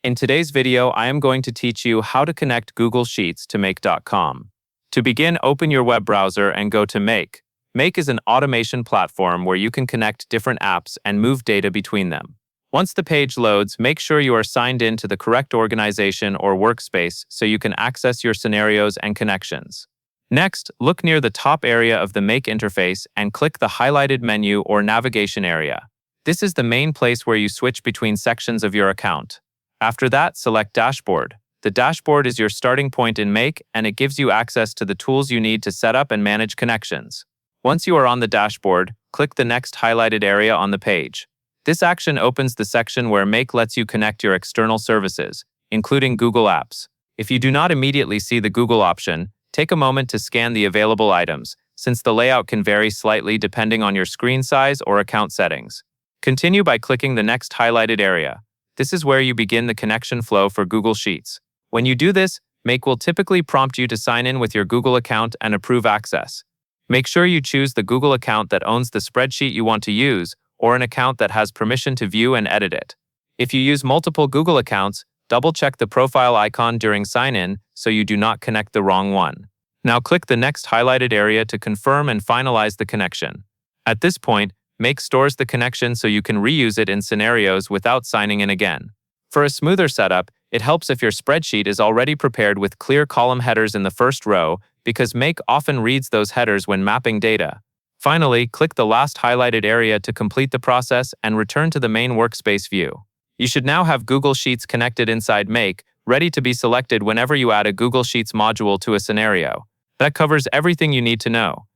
In today's video, I am going to teach you how to connect Google Sheets to Make.com. To begin, open your web browser and go to Make. Make is an automation platform where you can connect different apps and move data between them. Once the page loads, make sure you are signed in to the correct organization or workspace so you can access your scenarios and connections. Next, look near the top area of the Make interface and click the highlighted menu or navigation area. This is the main place where you switch between sections of your account. After that, select Dashboard. The dashboard is your starting point in Make, and it gives you access to the tools you need to set up and manage connections. Once you are on the dashboard, click the next highlighted area on the page. This action opens the section where Make lets you connect your external services, including Google Apps. If you do not immediately see the Google option, take a moment to scan the available items, since the layout can vary slightly depending on your screen size or account settings. Continue by clicking the next highlighted area. This is where you begin the connection flow for Google Sheets. When you do this, Make will typically prompt you to sign in with your Google account and approve access. Make sure you choose the Google account that owns the spreadsheet you want to use, or an account that has permission to view and edit it. If you use multiple Google accounts, double-check the profile icon during sign-in so you do not connect the wrong one. Now click the next highlighted area to confirm and finalize the connection. At this point, Make stores the connection so you can reuse it in scenarios without signing in again. For a smoother setup, it helps if your spreadsheet is already prepared with clear column headers in the first row, because Make often reads those headers when mapping data. Finally, click the last highlighted area to complete the process and return to the main workspace view. You should now have Google Sheets connected inside Make, ready to be selected whenever you add a Google Sheets module to a scenario. That covers everything you need to know.